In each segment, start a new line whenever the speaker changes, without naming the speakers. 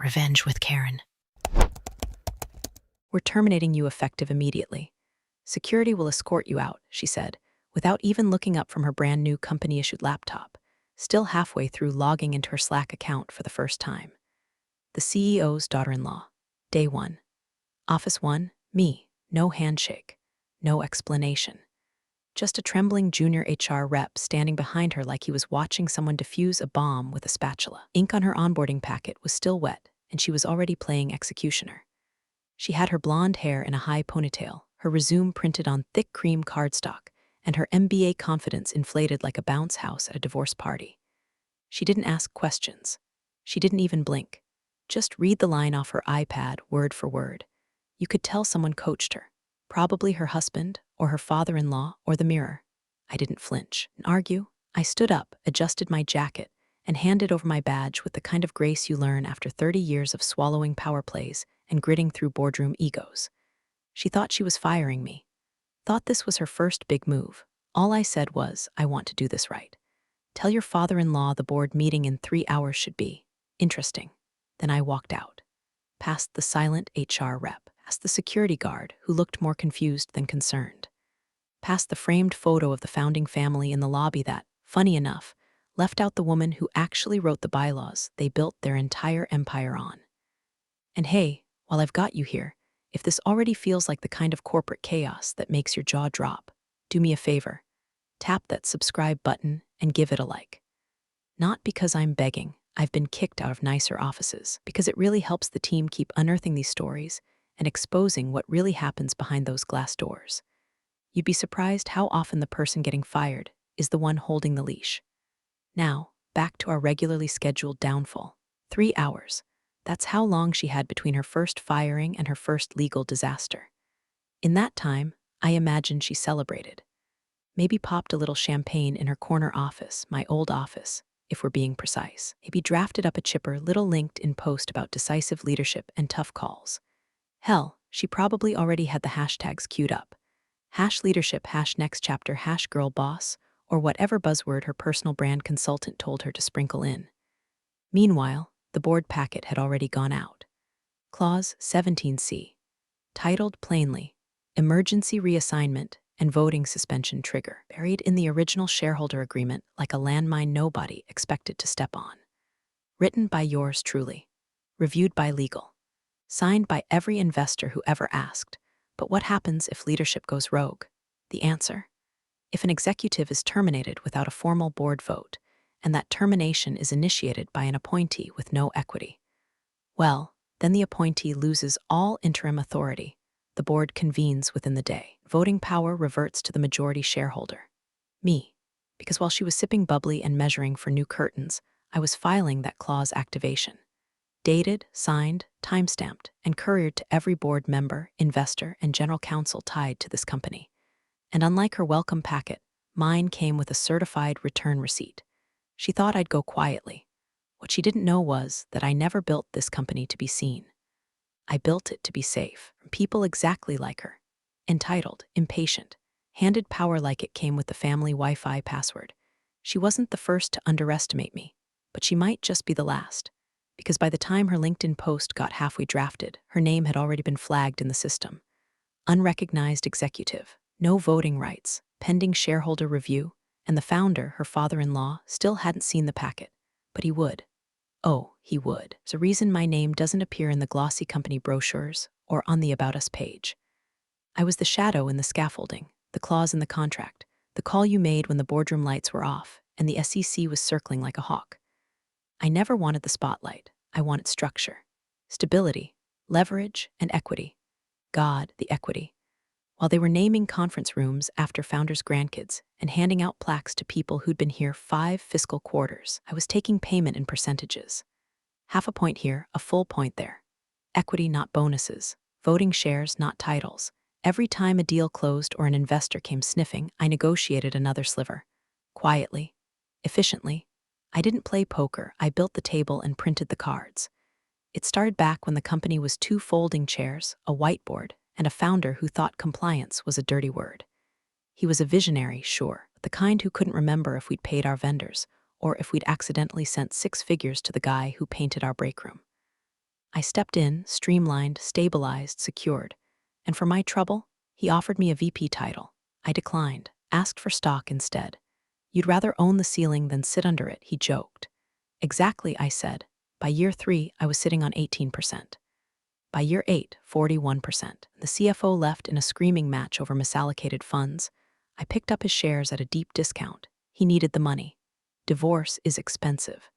Revenge with Karen.
We're terminating you effective immediately. Security will escort you out, she said, without even looking up from her brand new company-issued laptop, still halfway through logging into her Slack account for the first time. The CEO's daughter-in-law. Day 1. Office 1, me. No handshake. No explanation. Just a trembling junior HR rep standing behind her like he was watching someone defuse a bomb with a spatula. Ink on her onboarding packet was still wet, and she was already playing executioner. She had her blonde hair in a high ponytail, her resume printed on thick cream cardstock, and her MBA confidence inflated like a bounce house at a divorce party. She didn't ask questions. She didn't even blink. Just read the line off her iPad, word for word. You could tell someone coached her. Probably her husband, or her father-in-law, or the mirror. I didn't flinch and argue. I stood up, adjusted my jacket, and handed over my badge with the kind of grace you learn after 30 years of swallowing power plays and gritting through boardroom egos. She thought she was firing me. Thought this was her first big move. All I said was, I want to do this right. Tell your father-in-law the board meeting in 3 hours should be interesting. Then I walked out, past the silent HR rep, past the security guard who looked more confused than concerned, past the framed photo of the founding family in the lobby that, funny enough, left out the woman who actually wrote the bylaws they built their entire empire on. And hey, while I've got you here, if this already feels like the kind of corporate chaos that makes your jaw drop, do me a favor. Tap that subscribe button and give it a like. Not because I'm begging, I've been kicked out of nicer offices, because it really helps the team keep unearthing these stories and exposing what really happens behind those glass doors. You'd be surprised how often the person getting fired is the one holding the leash. Now, back to our regularly scheduled downfall. 3 hours. That's how long she had between her first firing and her first legal disaster. In that time, I imagine she celebrated. Maybe popped a little champagne in her corner office, my old office, if we're being precise. Maybe drafted up a chipper little LinkedIn post about decisive leadership and tough calls. Hell, she probably already had the hashtags queued up. #leadership, #next chapter, #girl boss, or whatever buzzword her personal brand consultant told her to sprinkle in. Meanwhile, the board packet had already gone out. Clause 17C, titled plainly, Emergency Reassignment and Voting Suspension Trigger, buried in the original shareholder agreement like a landmine nobody expected to step on. Written by yours truly. Reviewed by legal. Signed by every investor who ever asked, but what happens if leadership goes rogue? The answer? If an executive is terminated without a formal board vote, and that termination is initiated by an appointee with no equity, well, then the appointee loses all interim authority. The board convenes within the day. Voting power reverts to the majority shareholder. Me. Because while she was sipping bubbly and measuring for new curtains, I was filing that clause activation. Dated, signed, timestamped, and couriered to every board member, investor, and general counsel tied to this company. And unlike her welcome packet, mine came with a certified return receipt. She thought I'd go quietly. What she didn't know was that I never built this company to be seen. I built it to be safe, from people exactly like her. Entitled, impatient, handed power like it came with the family Wi-Fi password. She wasn't the first to underestimate me, but she might just be the last, because by the time her LinkedIn post got halfway drafted, her name had already been flagged in the system. Unrecognized executive, no voting rights, pending shareholder review, and the founder, her father-in-law, still hadn't seen the packet, but he would. Oh, he would. There's a reason my name doesn't appear in the glossy company brochures or on the About Us page. I was the shadow in the scaffolding, the clause in the contract, the call you made when the boardroom lights were off and the SEC was circling like a hawk. I never wanted the spotlight. I wanted structure, stability, leverage, and equity. God, the equity. While they were naming conference rooms after founders' grandkids and handing out plaques to people who'd been here 5 fiscal quarters, I was taking payment in percentages. Half a point here, a full point there. Equity, not bonuses. Voting shares, not titles. Every time a deal closed or an investor came sniffing, I negotiated another sliver. Quietly. Efficiently. I didn't play poker, I built the table and printed the cards. It started back when the company was 2 folding chairs, a whiteboard, and a founder who thought compliance was a dirty word. He was a visionary, sure, but the kind who couldn't remember if we'd paid our vendors, or if we'd accidentally sent 6 figures to the guy who painted our break room. I stepped in, streamlined, stabilized, secured. And for my trouble, he offered me a VP title. I declined, asked for stock instead. You'd rather own the ceiling than sit under it, he joked. Exactly, I said. By year 3, I was sitting on 18%. By year 8, 41%. The CFO left in a screaming match over misallocated funds. I picked up his shares at a deep discount. He needed the money. Divorce is expensive.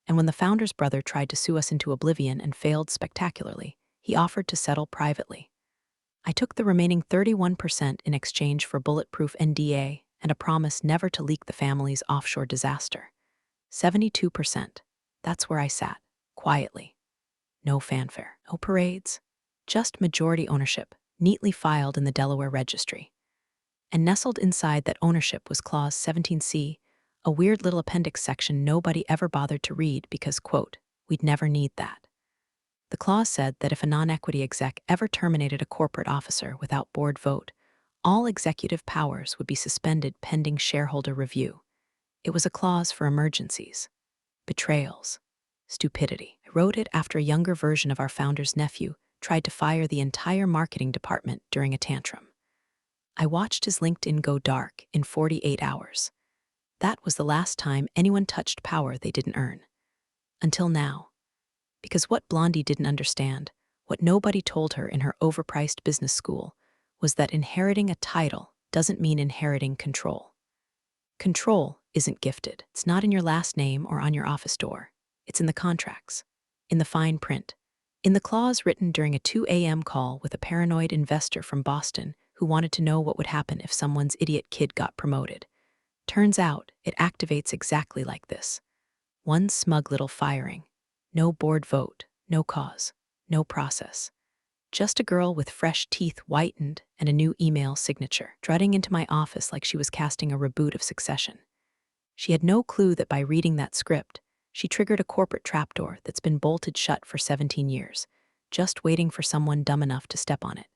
And when the founder's brother tried to sue us into oblivion and failed spectacularly, he offered to settle privately. I took the remaining 31% in exchange for bulletproof NDA and a promise never to leak the family's offshore disaster. 72%. That's where I sat, quietly. No fanfare, no parades, just majority ownership, neatly filed in the Delaware registry. And nestled inside that ownership was Clause 17C, a weird little appendix section nobody ever bothered to read because, quote, we'd never need that. The clause said that if a non-equity exec ever terminated a corporate officer without board vote, all executive powers would be suspended pending shareholder review. It was a clause for emergencies, betrayals, stupidity. I wrote it after a younger version of our founder's nephew tried to fire the entire marketing department during a tantrum. I watched his LinkedIn go dark in 48 hours. That was the last time anyone touched power they didn't earn. Until now. Because what Blondie didn't understand, what nobody told her in her overpriced business school, was that inheriting a title doesn't mean inheriting control. Control isn't gifted. It's not in your last name or on your office door. It's in the contracts, in the fine print, in the clause written during a 2 a.m. call with a paranoid investor from Boston who wanted to know what would happen if someone's idiot kid got promoted. Turns out, it activates exactly like this. One smug little firing. No board vote, no cause, no process. Just a girl with fresh teeth whitened and a new email signature, strutting into my office like she was casting a reboot of Succession. She had no clue that by reading that script, she triggered a corporate trapdoor that's been bolted shut for 17 years, just waiting for someone dumb enough to step on it.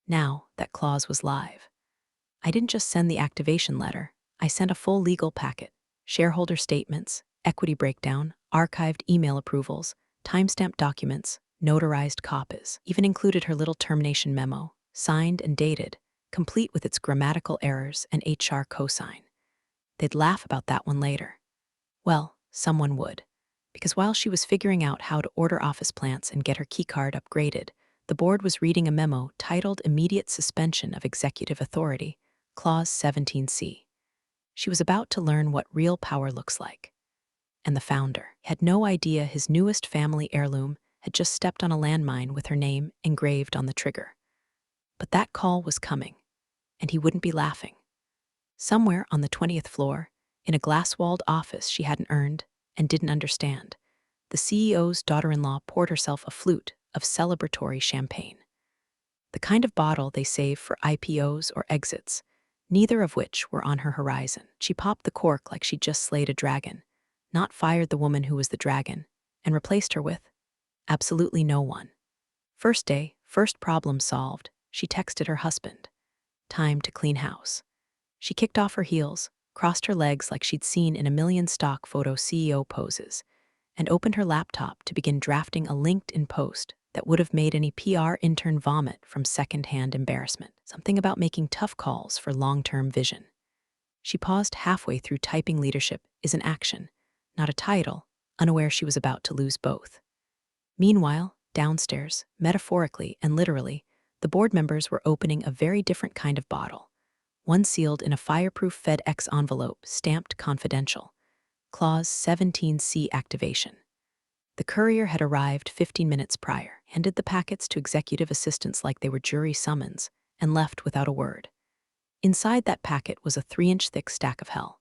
Now, that clause was live. I didn't just send the activation letter, I sent a full legal packet, shareholder statements, equity breakdown, archived email approvals, timestamped documents, notarized copies, even included her little termination memo, signed and dated, complete with its grammatical errors and HR cosign. They'd laugh about that one later. Well, someone would. Because while she was figuring out how to order office plants and get her keycard upgraded, the board was reading a memo titled Immediate Suspension of Executive Authority, Clause 17C. She was about to learn what real power looks like. And the founder had no idea his newest family heirloom had just stepped on a landmine with her name engraved on the trigger. But that call was coming, and he wouldn't be laughing. Somewhere on the 20th floor, in a glass-walled office she hadn't earned and didn't understand, the CEO's daughter-in-law poured herself a flute of celebratory champagne. The kind of bottle they save for IPOs or exits, neither of which were on her horizon. She popped the cork like she'd just slayed a dragon, not fired the woman who was the dragon, and replaced her with absolutely no one. First day, first problem solved, she texted her husband. Time to clean house. She kicked off her heels, crossed her legs like she'd seen in a million stock photo CEO poses, and opened her laptop to begin drafting a LinkedIn post that would have made any PR intern vomit from secondhand embarrassment. Something about making tough calls for long-term vision. She paused halfway through typing leadership is an action, not a title, unaware she was about to lose both. Meanwhile, downstairs, metaphorically and literally, the board members were opening a very different kind of bottle, one sealed in a fireproof FedEx envelope stamped confidential. Clause 17C activation. The courier had arrived 15 minutes prior, handed the packets to executive assistants like they were jury summons, and left without a word. Inside that packet was a 3-inch thick stack of hell.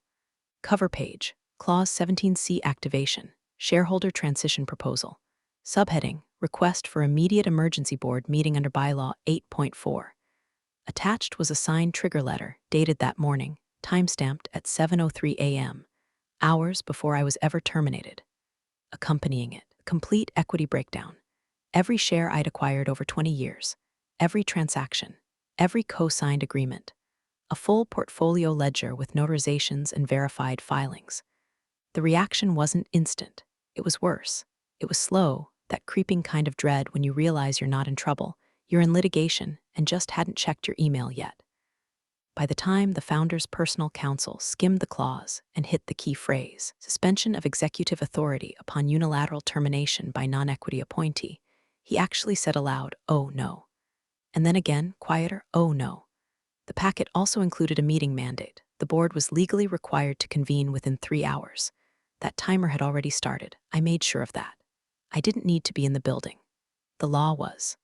Cover page, Clause 17C activation, shareholder transition proposal. Subheading, request for immediate emergency board meeting under bylaw 8.4. Attached was a signed trigger letter, dated that morning, timestamped at 7:03 a.m., hours before I was ever terminated. Accompanying it, complete equity breakdown. Every share I'd acquired over 20 years, every transaction, every co-signed agreement. A full portfolio ledger with notarizations and verified filings. The reaction wasn't instant. It was worse. It was slow, That creeping kind of dread when you realize you're not in trouble, you're in litigation, and just hadn't checked your email yet. By the time the founder's personal counsel skimmed the clause and hit the key phrase, suspension of executive authority upon unilateral termination by non-equity appointee, he actually said aloud, "Oh no." And then again, quieter, "Oh no." The packet also included a meeting mandate. The board was legally required to convene within 3 hours. That timer had already started. I made sure of that. I didn't need to be in the building. The law was.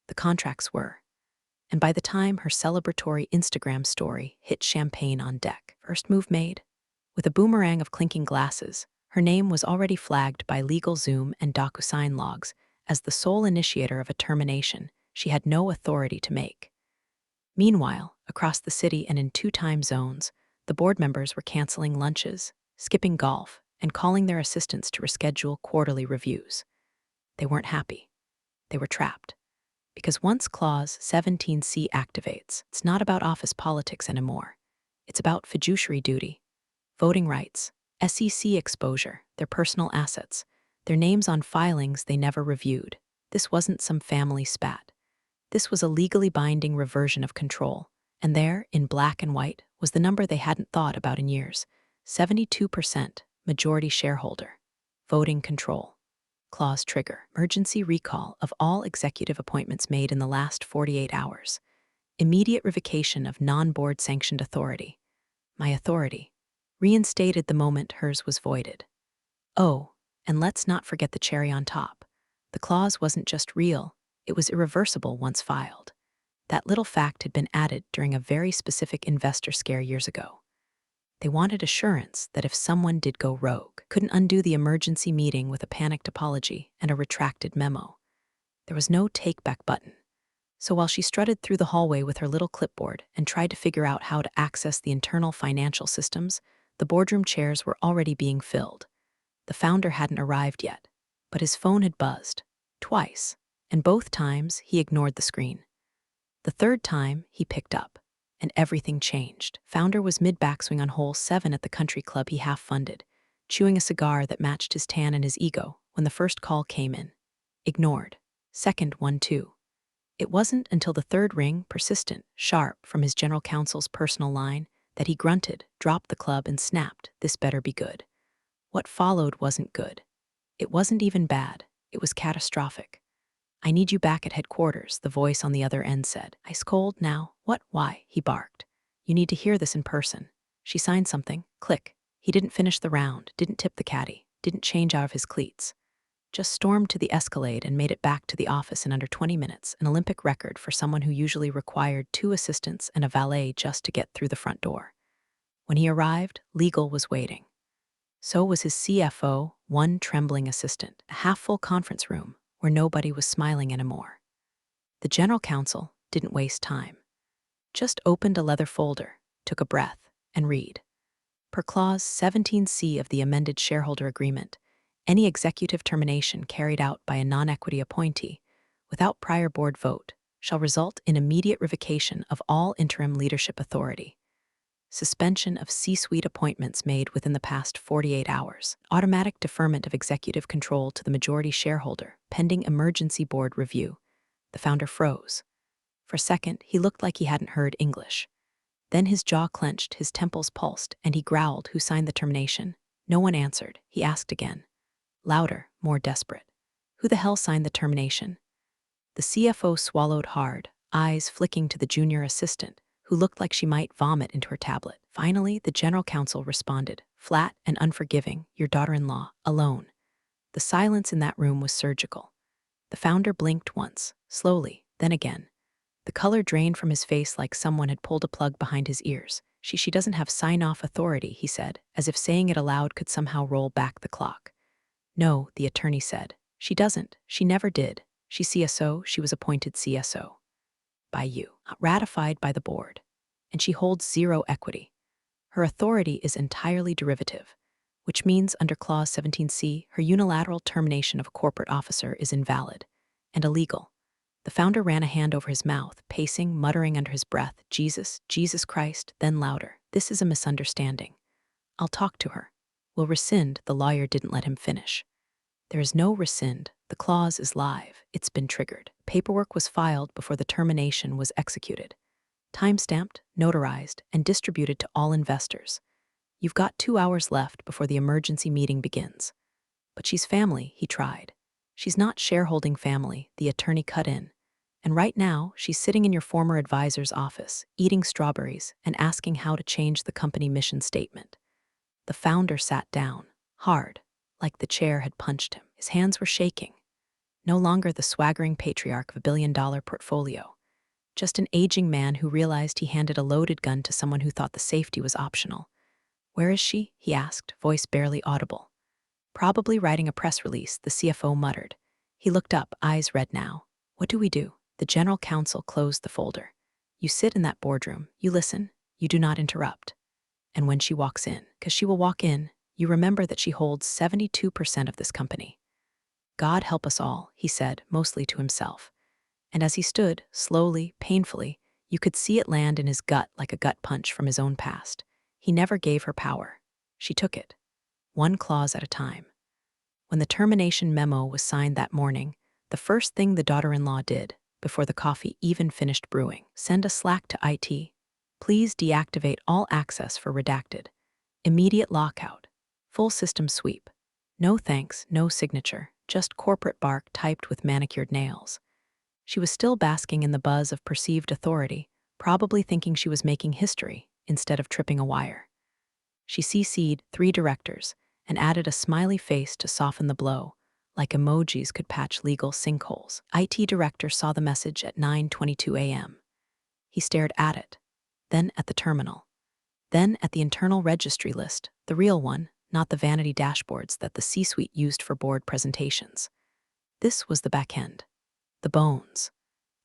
The contracts were. And by the time her celebratory Instagram story hit champagne on deck, first move made. With a boomerang of clinking glasses, her name was already flagged by LegalZoom and DocuSign logs as the sole initiator of a termination she had no authority to make. Meanwhile, across the city and in 2 time zones, the board members were canceling lunches, skipping golf, and calling their assistants to reschedule quarterly reviews. They weren't happy. They were trapped. Because once Clause 17C activates, it's not about office politics anymore. It's about fiduciary duty, voting rights, SEC exposure, their personal assets, their names on filings they never reviewed. This wasn't some family spat. This was a legally binding reversion of control, and there, in black and white, was the number they hadn't thought about in years: 72% majority shareholder, voting control. Clause trigger, emergency recall of all executive appointments made in the last 48 hours. Immediate revocation of non-board sanctioned authority. My authority. Reinstated the moment hers was voided. Oh, and let's not forget the cherry on top. The clause wasn't just real, it was irreversible once filed. That little fact had been added during a very specific investor scare years ago. They wanted assurance that if someone did go rogue, couldn't undo the emergency meeting with a panicked apology and a retracted memo. There was no take-back button. So while she strutted through the hallway with her little clipboard and tried to figure out how to access the internal financial systems, the boardroom chairs were already being filled. The founder hadn't arrived yet, but his phone had buzzed, twice, and both times he ignored the screen. The third time he picked up, and everything changed. Founder was mid-backswing on hole 7 at the country club he half-funded, chewing a cigar that matched his tan and his ego when the first call came in. Ignored. Second one too. It wasn't until the third ring, persistent, sharp, from his general counsel's personal line, that he grunted, dropped the club, and snapped, "This better be good." What followed wasn't good. It wasn't even bad. It was catastrophic. "I need you back at headquarters," the voice on the other end said. "Ice cold now." "What? Why?" he barked. "You need to hear this in person." She signed something. Click. He didn't finish the round, didn't tip the caddy, didn't change out of his cleats. Just stormed to the Escalade and made it back to the office in under 20 minutes, an Olympic record for someone who usually required 2 assistants and a valet just to get through the front door. When he arrived, legal was waiting. So was his CFO, one trembling assistant, a half-full conference room where nobody was smiling anymore. The general counsel didn't waste time. Just opened a leather folder, took a breath, and read. Per Clause 17C of the amended shareholder agreement, any executive termination carried out by a non-equity appointee, without prior board vote, shall result in immediate revocation of all interim leadership authority. Suspension of C-suite appointments made within the past 48 hours. Automatic deferment of executive control to the majority shareholder, pending emergency board review. The founder froze. For a second, he looked like he hadn't heard English. Then his jaw clenched, his temples pulsed, and he growled, "Who signed the termination?" No one answered. He asked again. Louder, more desperate. "Who the hell signed the termination?" The CFO swallowed hard, eyes flicking to the junior assistant, who looked like she might vomit into her tablet. Finally, the general counsel responded, flat and unforgiving, "Your daughter-in-law, alone." The silence in that room was surgical. The founder blinked once, slowly, then again. The color drained from his face like someone had pulled a plug behind his ears. She doesn't have sign-off authority," he said, as if saying it aloud could somehow roll back the clock. "No," the attorney said. "She doesn't. She never did. She's CSO. She was appointed CSO. By you, ratified by the board. And she holds 0 equity. Her authority is entirely derivative, which means under Clause 17C, her unilateral termination of a corporate officer is invalid and illegal." The founder ran a hand over his mouth, pacing, muttering under his breath, "Jesus, Jesus Christ," then louder, "This is a misunderstanding. I'll talk to her. We'll rescind," the lawyer didn't let him finish. "There is no rescind," The clause is live. It's been triggered. Paperwork was filed before the termination was executed. Time-stamped, notarized, and distributed to all investors. You've got 2 hours left before the emergency meeting begins. But she's family, he tried. She's not shareholding family, the attorney cut in. And right now, she's sitting in your former advisor's office, eating strawberries and asking how to change the company mission statement. The founder sat down, hard, like the chair had punched him. His hands were shaking. No longer the swaggering patriarch of a billion-dollar portfolio. Just an aging man who realized he handed a loaded gun to someone who thought the safety was optional. "Where is she?" he asked, voice barely audible. "Probably writing a press release," the CFO muttered. He looked up, eyes red now. "What do we do?" The general counsel closed the folder. "You sit in that boardroom, you listen, you do not interrupt. And when she walks in, because she will walk in, you remember that she holds 72% of this company." "God help us all," he said, mostly to himself. And as he stood, slowly, painfully, you could see it land in his gut like a gut punch from his own past. He never gave her power. She took it, one clause at a time. When the termination memo was signed that morning, the first thing the daughter-in-law did, before the coffee even finished brewing, send a Slack to IT. "Please deactivate all access for redacted. Immediate lockout. Full system sweep. No thanks, no signature, just corporate bark typed with manicured nails." She was still basking in the buzz of perceived authority, probably thinking she was making history instead of tripping a wire. She CC'd 3 directors and added a smiley face to soften the blow, like emojis could patch legal sinkholes. IT director saw the message at 9:22 a.m. He stared at it, then at the terminal, then at the internal registry list, the real one, not the vanity dashboards that the C-suite used for board presentations. This was the back end, the bones.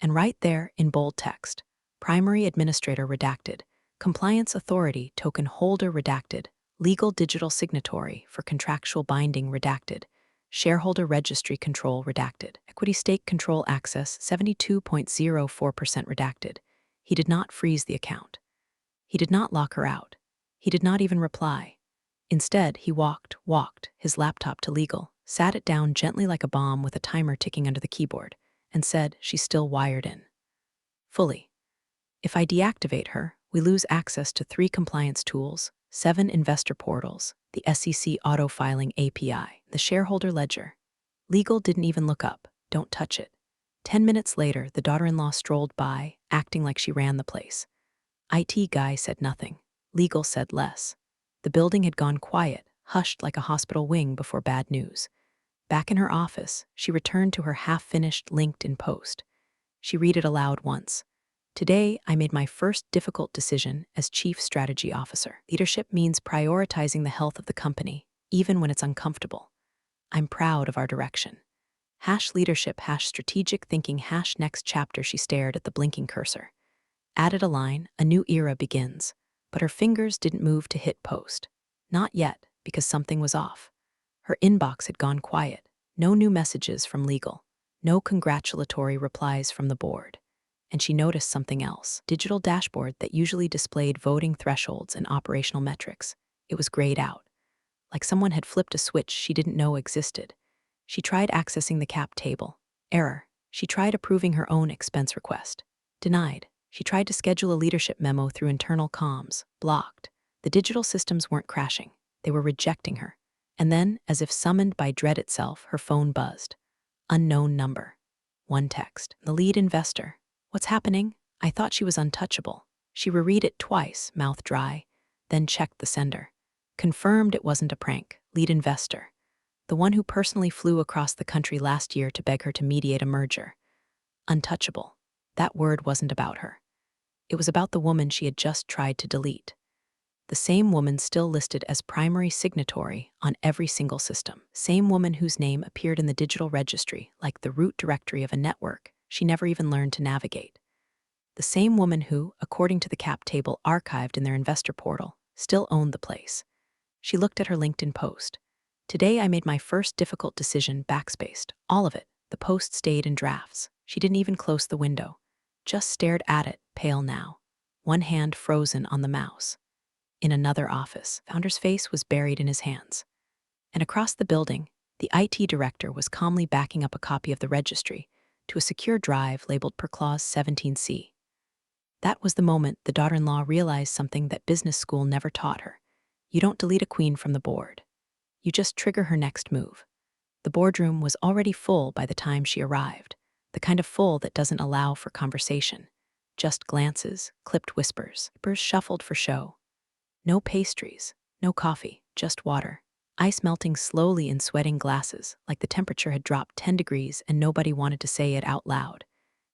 And right there, in bold text, primary administrator redacted, compliance authority token holder redacted, legal digital signatory for contractual binding redacted, shareholder registry control redacted, equity stake control access 72.04% redacted. He did not freeze the account. He did not lock her out. He did not even reply. Instead, he walked his laptop to legal, sat it down gently like a bomb with a timer ticking under the keyboard, and said she's still wired in. Fully. "If I deactivate her, we lose access to 3 compliance tools, 7 investor portals, the SEC auto-filing API, the shareholder ledger." Legal didn't even look up. Don't touch it. 10 minutes later, the daughter-in-law strolled by, acting like she ran the place. IT guy said nothing. Legal said less. The building had gone quiet, hushed like a hospital wing before bad news. Back in her office, she returned to her half-finished LinkedIn post. She read it aloud once. "Today, I made my first difficult decision as Chief Strategy Officer. Leadership means prioritizing the health of the company, even when it's uncomfortable. I'm proud of our direction. #leadership, #strategic thinking, #next chapter." She stared at the blinking cursor. Added a line, "A new era begins." But her fingers didn't move to hit post. Not yet, because something was off. Her inbox had gone quiet. No new messages from legal. No congratulatory replies from the board. And she noticed something else. Digital dashboard that usually displayed voting thresholds and operational metrics. It was grayed out. Like someone had flipped a switch she didn't know existed. She tried accessing the cap table. Error. She tried approving her own expense request. Denied. She tried to schedule a leadership memo through internal comms. Blocked. The digital systems weren't crashing. They were rejecting her. And then, as if summoned by dread itself, her phone buzzed. Unknown number. One text. The lead investor. "What's happening?" I thought she was untouchable. She reread it twice, mouth dry, then checked the sender. Confirmed it wasn't a prank. Lead investor. The one who personally flew across the country last year to beg her to mediate a merger. Untouchable. That word wasn't about her. It was about the woman she had just tried to delete. The same woman still listed as primary signatory on every single system. Same woman whose name appeared in the digital registry like the root directory of a network she never even learned to navigate. The same woman who, according to the cap table archived in their investor portal, still owned the place. She looked at her LinkedIn post. "Today I made my first difficult decision backspaced. All of it. The post stayed in drafts. She didn't even close the window. Just stared at it, pale now. One hand frozen on the mouse. In another office, founder's face was buried in his hands. And across the building, The IT director was calmly backing up a copy of the registry to a secure drive labeled per clause 17C. That was the moment the daughter-in-law realized something that business school never taught her. You don't delete a queen from the board. You just trigger her next move. The boardroom was already full by the time she arrived, the kind of full that doesn't allow for conversation. Just glances, clipped whispers, papers shuffled for show. No pastries, no coffee, just water. Ice melting slowly in sweating glasses, like the temperature had dropped 10 degrees and nobody wanted to say it out loud.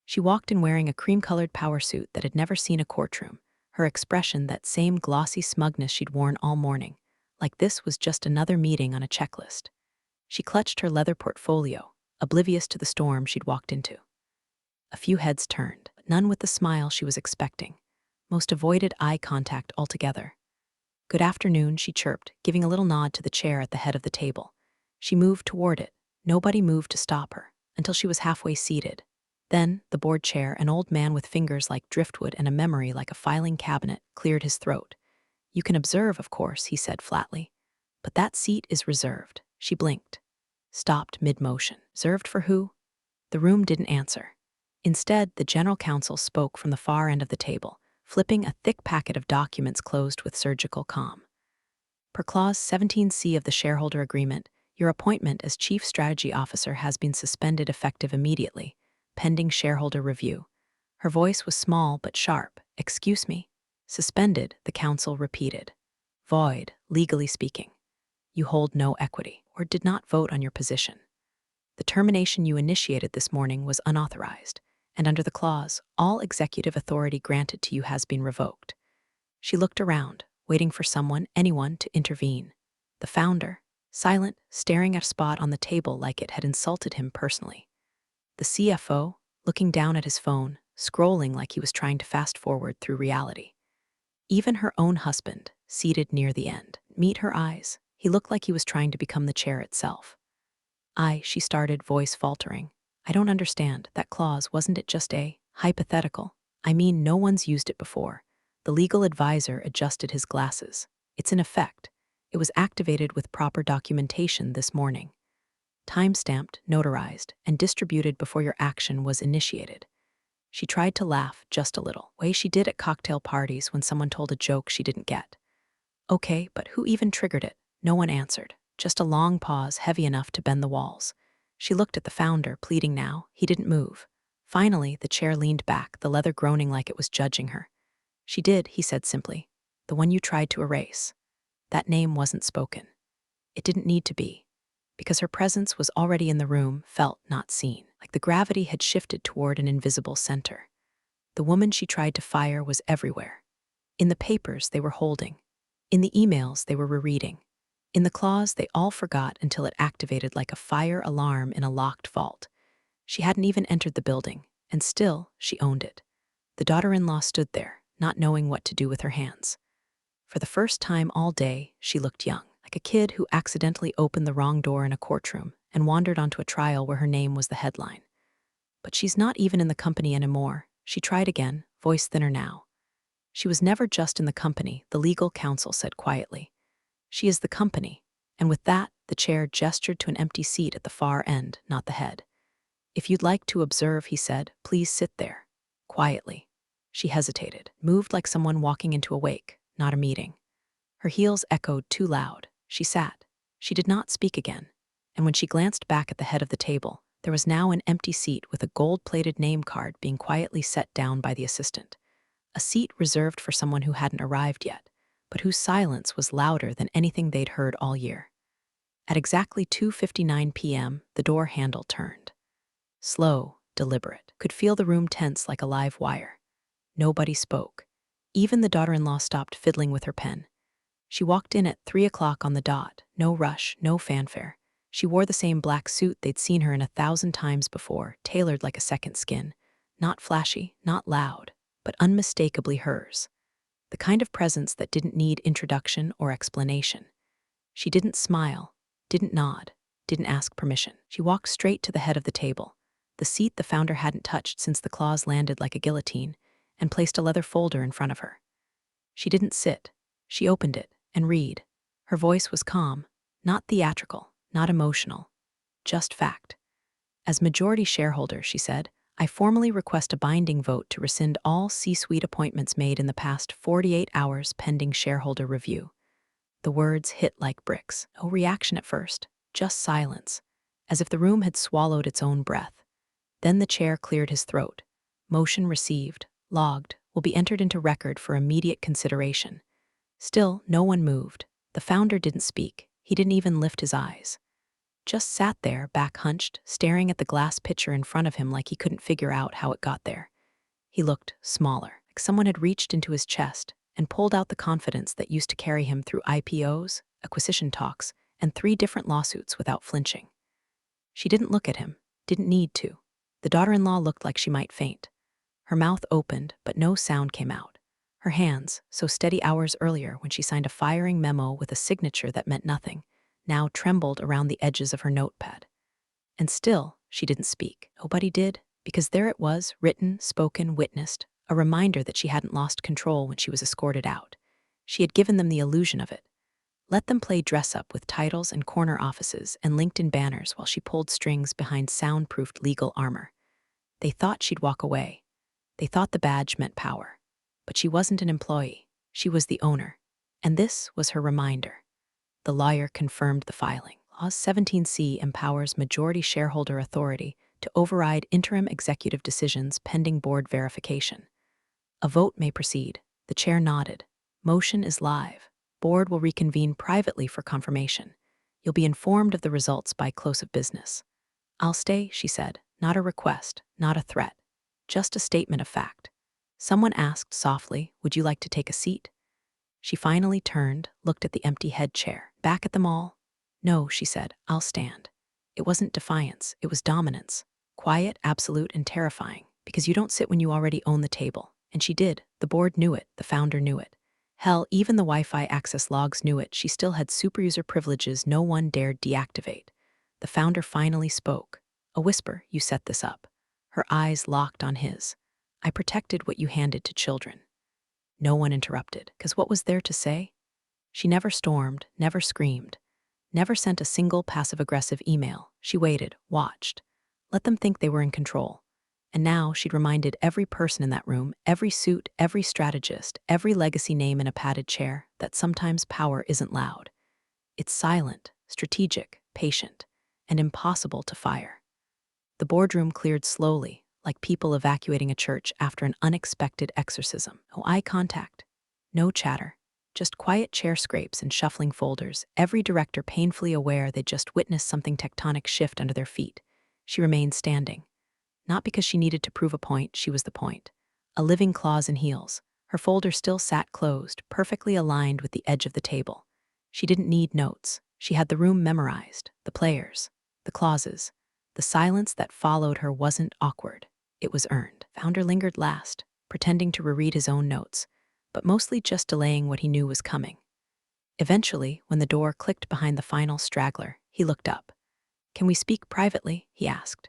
She walked in wearing a cream-colored power suit that had never seen a courtroom, her expression that same glossy smugness she'd worn all morning, like this was just another meeting on a checklist. She clutched her leather portfolio, oblivious to the storm she'd walked into. A few heads turned, but none with the smile she was expecting. Most avoided eye contact altogether. "Good afternoon," she chirped, giving a little nod to the chair at the head of the table. She moved toward it. Nobody moved to stop her, until she was halfway seated. Then, the board chair, an old man with fingers like driftwood and a memory like a filing cabinet, cleared his throat. "You can observe, of course," he said flatly. "But that seat is reserved." She blinked. Stopped mid-motion. Reserved for who? The room didn't answer. Instead, the general counsel spoke from the far end of the table, flipping a thick packet of documents closed with surgical calm. "Per clause 17C of the shareholder agreement, your appointment as chief strategy officer has been suspended effective immediately, pending shareholder review." Her voice was small but sharp. "Excuse me?" "Suspended," the counsel repeated. "Void, legally speaking. You hold no equity, or did not vote on your position. The termination you initiated this morning was unauthorized, and under the clause, all executive authority granted to you has been revoked." She looked around, waiting for someone, anyone, to intervene. The founder, silent, staring at a spot on the table like it had insulted him personally. The CFO, looking down at his phone, scrolling like he was trying to fast forward through reality. Even her own husband, seated near the end. Meet her eyes. He looked like he was trying to become the chair itself. She started, voice faltering. "I don't understand. That clause, wasn't it just a hypothetical? I mean, no one's used it before." The legal advisor adjusted his glasses. "It's in effect. It was activated with proper documentation this morning. Time-stamped, notarized, and distributed before your action was initiated." She tried to laugh, just a little, way she did at cocktail parties when someone told a joke she didn't get. "Okay, but who even triggered it?" No one answered. Just a long pause, heavy enough to bend the walls. She looked at the founder, pleading now. He didn't move. Finally, the chair leaned back, the leather groaning like it was judging her. "She did," he said simply. "The one you tried to erase." That name wasn't spoken. It didn't need to be, because her presence was already in the room, felt, not seen, like the gravity had shifted toward an invisible center. The woman she tried to fire was everywhere. In the papers they were holding. In the emails they were rereading. In the clause they all forgot until it activated like a fire alarm in a locked vault. She hadn't even entered the building, and still she owned it. The daughter-in-law stood there, not knowing what to do with her hands. For the first time all day, she looked young, like a kid who accidentally opened the wrong door in a courtroom and wandered onto a trial where her name was the headline. "But she's not even in the company anymore." She tried again, voice thinner now. "She was never just in the company," the legal counsel said quietly. "She is the company." And with that, the chair gestured to an empty seat at the far end, not the head. "If you'd like to observe," he said, "please sit there." Quietly. She hesitated, moved like someone walking into a wake, not a meeting. Her heels echoed too loud. She sat. She did not speak again. And when she glanced back at the head of the table, there was now an empty seat with a gold-plated name card being quietly set down by the assistant. A seat reserved for someone who hadn't arrived yet, but whose silence was louder than anything they'd heard all year. At exactly 2:59 p.m., the door handle turned. Slow, deliberate, could feel the room tense like a live wire. Nobody spoke. Even the daughter-in-law stopped fiddling with her pen. She walked in at 3 o'clock on the dot, no rush, no fanfare. She wore the same black suit they'd seen her in 1,000 times before, tailored like a second skin. Not flashy, not loud, but unmistakably hers. The kind of presence that didn't need introduction or explanation. She didn't smile, didn't nod, didn't ask permission. She walked straight to the head of the table, the seat the founder hadn't touched since the claws landed like a guillotine, and placed a leather folder in front of her. She didn't sit. She opened it and read. Her voice was calm, not theatrical, not emotional, just fact. As majority shareholder, she said, I formally request a binding vote to rescind all C-suite appointments made in the past 48 hours pending shareholder review. The words hit like bricks. No reaction at first, just silence, as if the room had swallowed its own breath. Then the chair cleared his throat. Motion received, logged, will be entered into record for immediate consideration. Still, no one moved. The founder didn't speak. He didn't even lift his eyes. Just sat there, back hunched, staring at the glass pitcher in front of him like he couldn't figure out how it got there. He looked smaller, like someone had reached into his chest and pulled out the confidence that used to carry him through IPOs, acquisition talks, and 3 different lawsuits without flinching. She didn't look at him, didn't need to. The daughter-in-law looked like she might faint. Her mouth opened, but no sound came out. Her hands, so steady hours earlier when she signed a firing memo with a signature that meant nothing, now trembled around the edges of her notepad. And still, she didn't speak. Nobody did, because there it was, written, spoken, witnessed, a reminder that she hadn't lost control when she was escorted out. She had given them the illusion of it. Let them play dress-up with titles and corner offices and LinkedIn banners while she pulled strings behind soundproofed legal armor. They thought she'd walk away. They thought the badge meant power. But she wasn't an employee. She was the owner. And this was her reminder. The lawyer confirmed the filing. Clause 17C empowers majority shareholder authority to override interim executive decisions pending board verification. A vote may proceed. The chair nodded. Motion is live. Board will reconvene privately for confirmation. You'll be informed of the results by close of business. I'll stay, she said. Not a request, not a threat. Just a statement of fact. Someone asked softly, would you like to take a seat? She finally turned, looked at the empty head chair. Back at them all? No, she said, I'll stand. It wasn't defiance, it was dominance. Quiet, absolute, and terrifying, because you don't sit when you already own the table. And she did. The board knew it, the founder knew it. Hell, even the Wi-Fi access logs knew it. She still had superuser privileges no one dared deactivate. The founder finally spoke. A whisper, you set this up. Her eyes locked on his. I protected what you handed to children. No one interrupted, because what was there to say? She never stormed, never screamed, never sent a single passive-aggressive email. She waited, watched. Let them think they were in control. And now she'd reminded every person in that room, every suit, every strategist, every legacy name in a padded chair, that sometimes power isn't loud. It's silent, strategic, patient, and impossible to fire. The boardroom cleared slowly, like people evacuating a church after an unexpected exorcism. No eye contact, no chatter, just quiet chair scrapes and shuffling folders, every director painfully aware they'd just witnessed something tectonic shift under their feet. She remained standing. Not because she needed to prove a point, she was the point. A living claws and heels. Her folder still sat closed, perfectly aligned with the edge of the table. She didn't need notes. She had the room memorized, the players, the clauses. The silence that followed her wasn't awkward. It was earned. Founder lingered last, pretending to reread his own notes, but mostly just delaying what he knew was coming. Eventually, when the door clicked behind the final straggler, he looked up. Can we speak privately? He asked.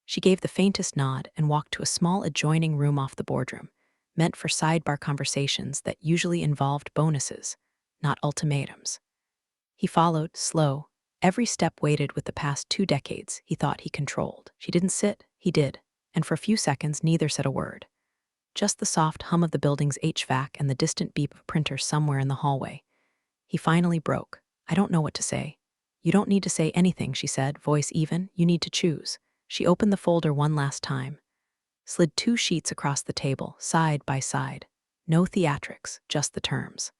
She gave the faintest nod and walked to a small adjoining room off the boardroom, meant for sidebar conversations that usually involved bonuses, not ultimatums. He followed, slow, every step weighted with the past 2 decades he thought he controlled. She didn't sit, he did, and for a few seconds neither said a word. Just the soft hum of the building's HVAC and the distant beep of a printer somewhere in the hallway. He finally broke. I don't know what to say. You don't need to say anything, she said, voice even. You need to choose. She opened the folder one last time, slid 2 sheets across the table, side by side. No theatrics, just the terms.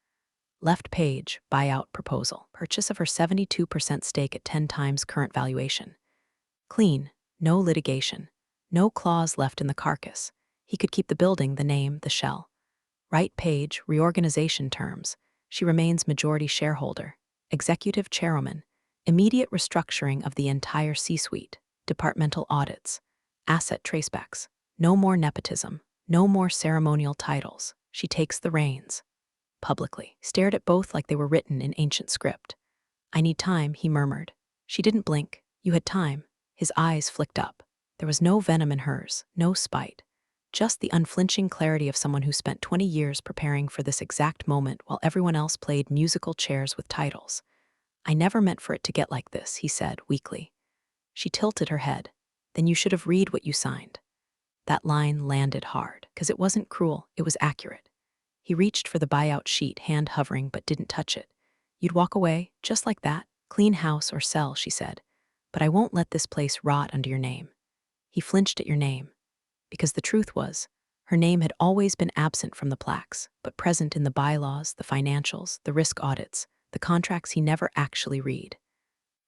Left page, buyout proposal. Purchase of her 72% stake at 10 times current valuation. Clean, no litigation. No clause left in the carcass. He could keep the building, the name, the shell. Right page, reorganization terms. She remains majority shareholder, executive chairwoman, immediate restructuring of the entire C-suite, departmental audits, asset tracebacks. No more nepotism, no more ceremonial titles. She takes the reins. Publicly, stared at both like they were written in ancient script. I need time, he murmured. She didn't blink. You had time. His eyes flicked up. There was no venom in hers, no spite. Just the unflinching clarity of someone who spent 20 years preparing for this exact moment while everyone else played musical chairs with titles. I never meant for it to get like this, he said weakly. She tilted her head. Then you should have read what you signed. That line landed hard, because it wasn't cruel, it was accurate. He reached for the buyout sheet, hand hovering, but didn't touch it. You'd walk away, just like that, clean house or sell, she said. But I won't let this place rot under your name. He flinched at your name. Because the truth was, her name had always been absent from the plaques, but present in the bylaws, the financials, the risk audits, the contracts he never actually read.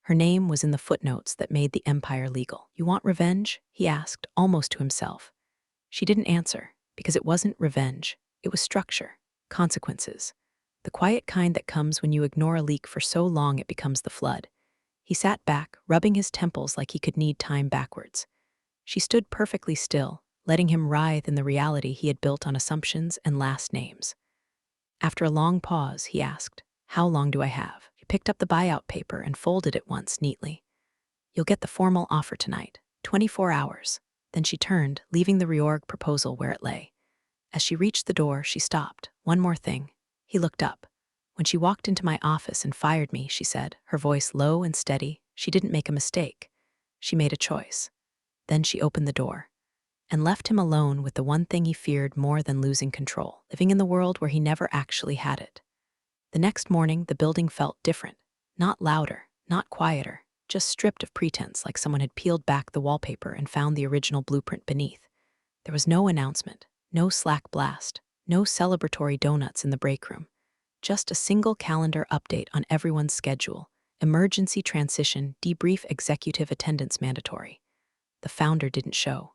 Her name was in the footnotes that made the empire legal. You want revenge? He asked, almost to himself. She didn't answer, because it wasn't revenge. It was structure, consequences. The quiet kind that comes when you ignore a leak for so long it becomes the flood. He sat back, rubbing his temples like he could knead time backwards. She stood perfectly still, letting him writhe in the reality he had built on assumptions and last names. After a long pause, he asked, "How long do I have?" He picked up the buyout paper and folded it once neatly. "You'll get the formal offer tonight, 24 hours. Then she turned, leaving the reorg proposal where it lay. As she reached the door, she stopped. "One more thing." He looked up. "When she walked into my office and fired me," she said, her voice low and steady, "she didn't make a mistake. She made a choice." Then she opened the door and left him alone with the one thing he feared more than losing control, living in the world where he never actually had it. The next morning, the building felt different. Not louder, not quieter, just stripped of pretense, like someone had peeled back the wallpaper and found the original blueprint beneath. There was no announcement, no Slack blast, no celebratory donuts in the break room. Just a single calendar update on everyone's schedule, emergency transition, debrief, executive attendance mandatory. The founder didn't show.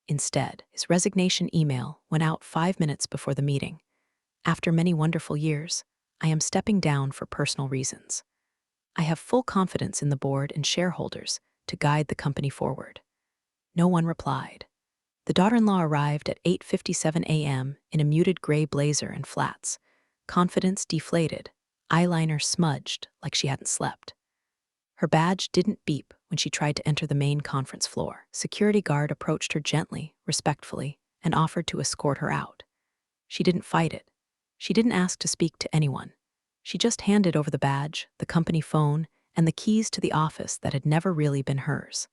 Instead, his resignation email went out 5 minutes before the meeting. "After many wonderful years, I am stepping down for personal reasons. I have full confidence in the board and shareholders to guide the company forward." No one replied. The daughter-in-law arrived at 8:57 a.m. in a muted gray blazer and flats, confidence deflated, eyeliner smudged like she hadn't slept. Her badge didn't beep when she tried to enter the main conference floor. Security guard approached her gently, respectfully, and offered to escort her out. She didn't fight it. She didn't ask to speak to anyone. She just handed over the badge, the company phone, and the keys to the office that had never really been hers.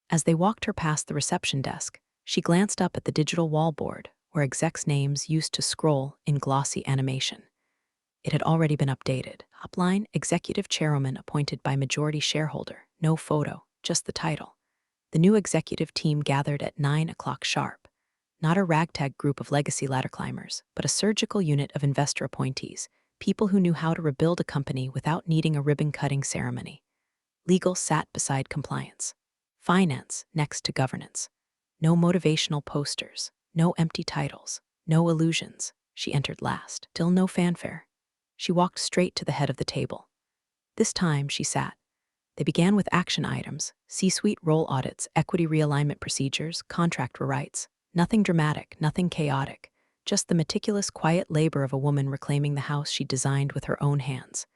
As they walked her past the reception desk, she glanced up at the digital wallboard where execs' names used to scroll in glossy animation. It had already been updated. Upline, executive chairwoman appointed by majority shareholder. No photo, just the title. The new executive team gathered at 9 o'clock sharp. Not a ragtag group of legacy ladder climbers, but a surgical unit of investor appointees, people who knew how to rebuild a company without needing a ribbon-cutting ceremony. Legal sat beside compliance. Finance next to governance. No motivational posters, no empty titles, no illusions. She entered last. Still no fanfare. She walked straight to the head of the table. This time, she sat. They began with action items, C-suite role audits, equity realignment procedures, contract rewrites. Nothing dramatic, nothing chaotic, just the meticulous, quiet labor of a woman reclaiming the house she designed with her own hands.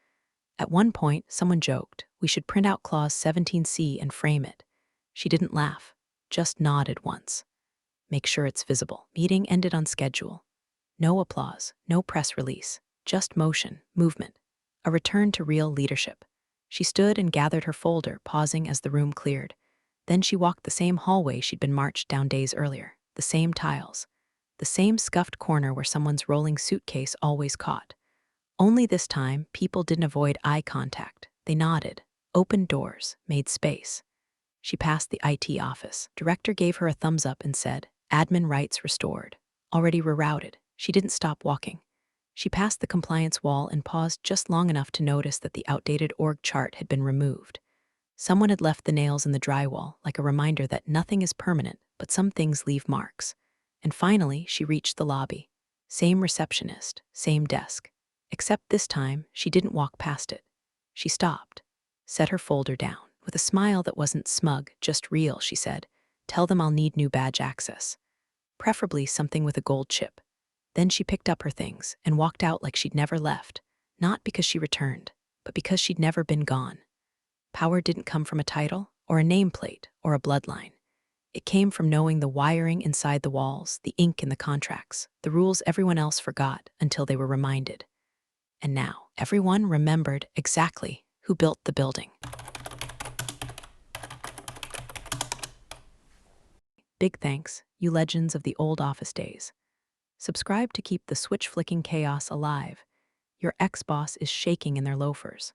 At one point, someone joked, "We should print out Clause 17C and frame it." She didn't laugh, just nodded once. "Make sure it's visible." Meeting ended on schedule. No applause, no press release, just motion, movement, a return to real leadership. She stood and gathered her folder, pausing as the room cleared. Then she walked the same hallway she'd been marched down days earlier, the same tiles, the same scuffed corner where someone's rolling suitcase always caught. Only this time, people didn't avoid eye contact. They nodded, opened doors, made space. She passed the IT office. Director gave her a thumbs up and said, "Admin rights restored." Already rerouted. She didn't stop walking. She passed the compliance wall and paused just long enough to notice that the outdated org chart had been removed. Someone had left the nails in the drywall, like a reminder that nothing is permanent, but some things leave marks. And finally, she reached the lobby. Same receptionist, same desk. Except this time, she didn't walk past it. She stopped, set her folder down. With a smile that wasn't smug, just real, she said, "Tell them I'll need new badge access. Preferably something with a gold chip." Then she picked up her things and walked out like she'd never left, not because she returned, but because she'd never been gone. Power didn't come from a title, or a nameplate, or a bloodline. It came from knowing the wiring inside the walls, the ink in the contracts, the rules everyone else forgot until they were reminded. And now, everyone remembered exactly who built the building. Big thanks, you legends of the old office days. Subscribe to keep the switch flicking chaos alive. Your ex boss is shaking in their loafers.